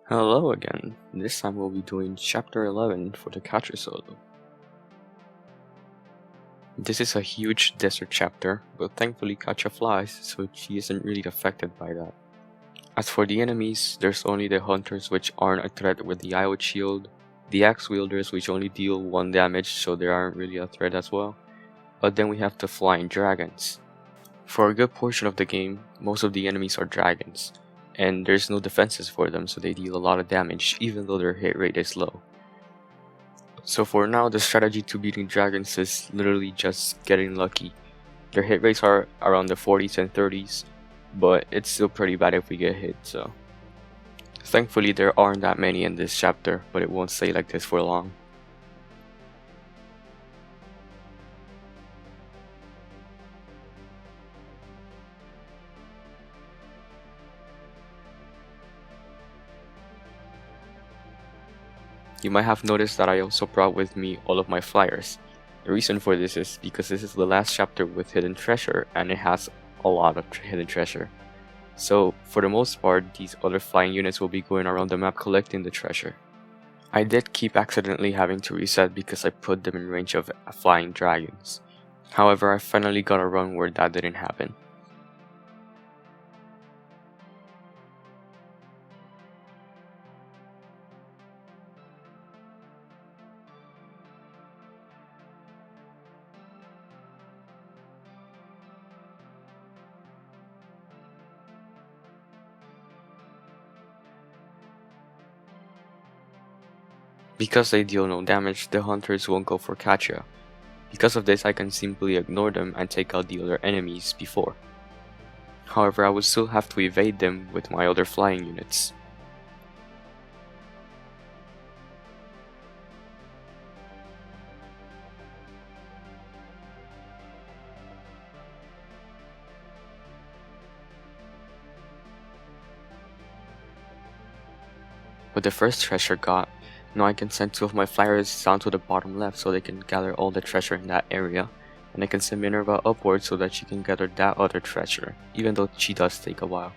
Hello again. This time we'll be doing chapter 11 for the Catria solo. This is a huge desert chapter, but thankfully Catria flies, so she isn't really affected by that. As for the enemies, there's only the hunters which aren't a threat with the Iwood shield, the axe wielders which only deal 1 damage so they aren't really a threat as well, but then we have the flying dragons. For a good portion of the game, most of the enemies are dragons, and there's no defenses for them so they deal a lot of damage even though their hit rate is low. So for now, the strategy to beating dragons is literally just getting lucky. Their hit rates are around the 40s and 30s, but it's still pretty bad if we get hit, so. Thankfully there aren't that many in this chapter, but it won't stay like this for long. You might have noticed that I also brought with me all of my flyers. The reason for this is because this is the last chapter with hidden treasure, and it has a lot of hidden treasure. So for the most part, these other flying units will be going around the map collecting the treasure. I did keep accidentally having to reset because I put them in range of flying dragons. However, I finally got a run where that didn't happen. Because they deal no damage, the hunters won't go for Catria. Because of this, I can simply ignore them and take out the other enemies before. However, I would still have to evade them with my other flying units. With the first treasure got, now I can send 2 of my flyers down to the bottom left so they can gather all the treasure in that area, and I can send Minerva upwards so that she can gather that other treasure, even though she does take a while.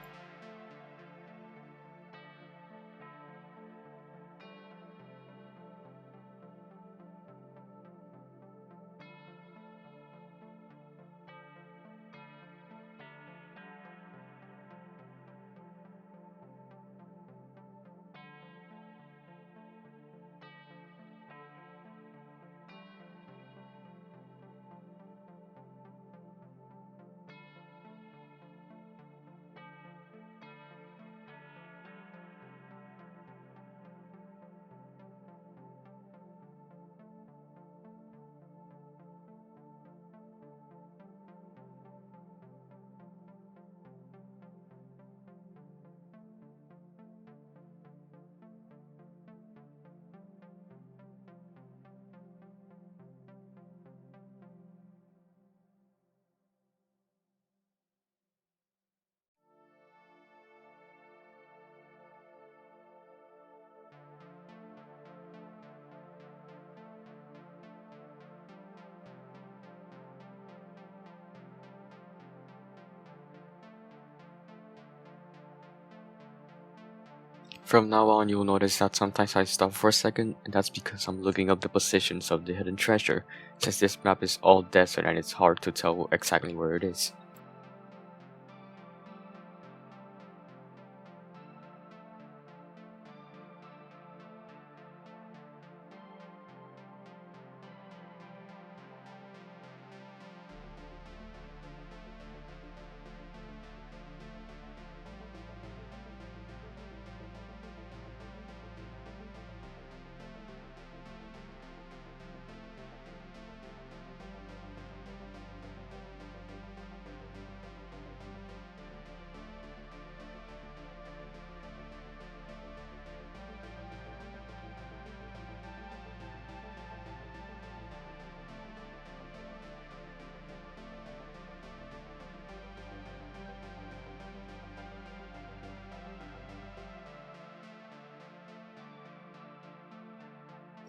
From now on, you'll notice that sometimes I stop for a second, and that's because I'm looking up the positions of the hidden treasure, since this map is all desert and it's hard to tell exactly where it is.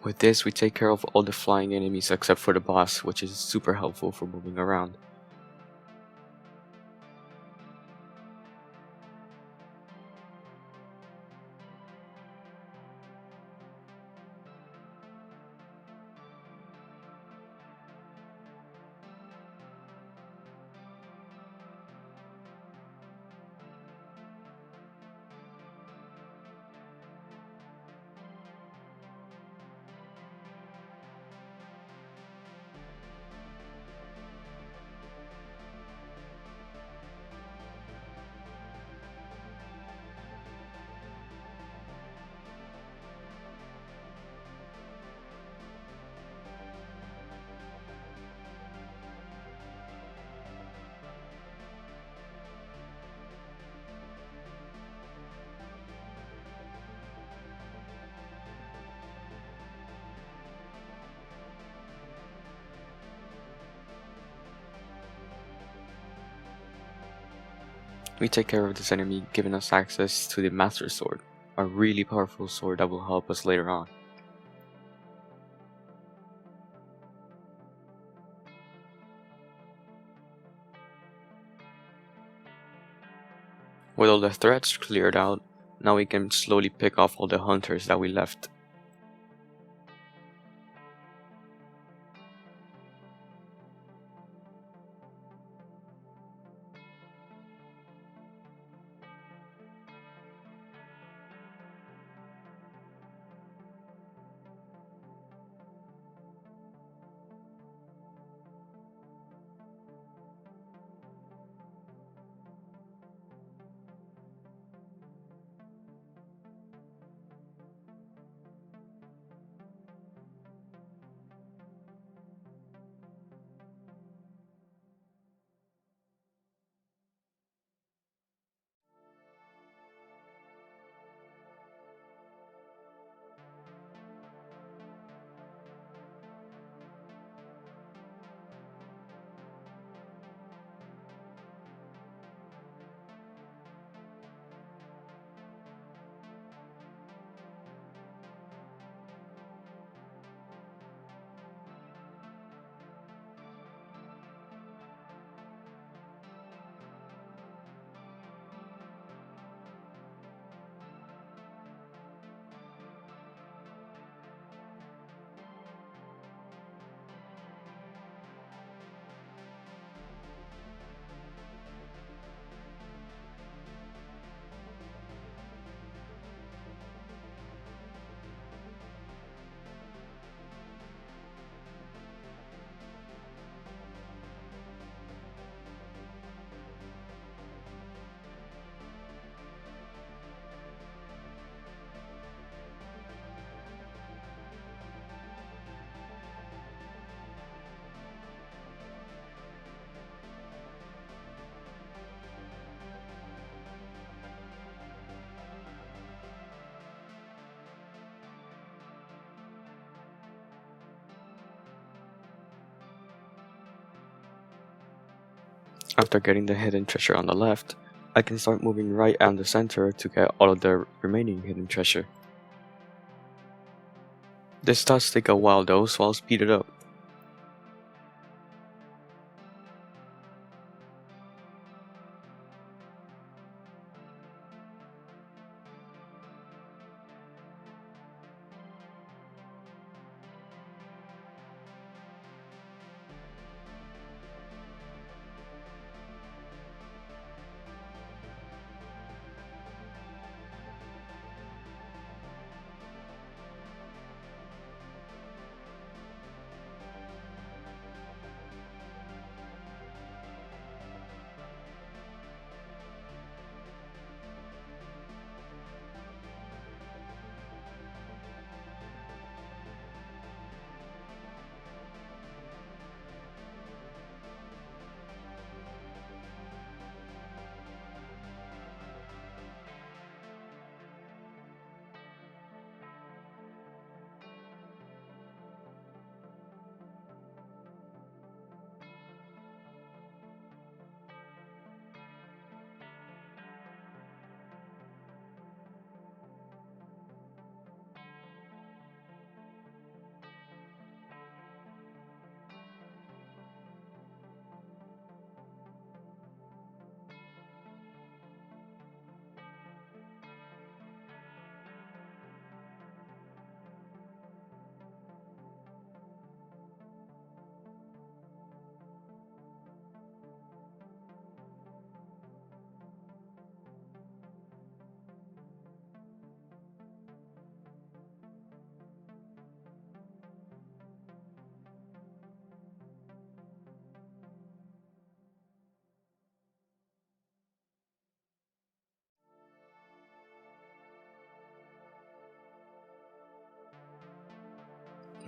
With this, we take care of all the flying enemies except for the boss, which is super helpful for moving around. We take care of this enemy, giving us access to the Master Sword, a really powerful sword that will help us later on. With all the threats cleared out, now we can slowly pick off all the hunters that we left. After getting the hidden treasure on the left, I can start moving right and the center to get all of the remaining hidden treasure. This does take a while though, so I'll speed it up.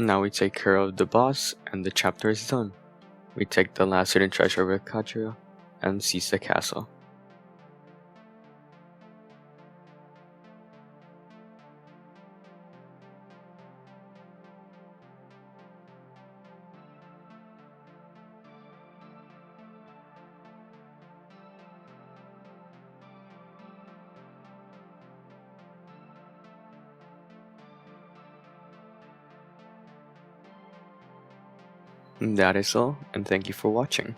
Now we take care of the boss and the chapter is done. We take the last hidden treasure with Catria and seize the castle. That is all, and thank you for watching.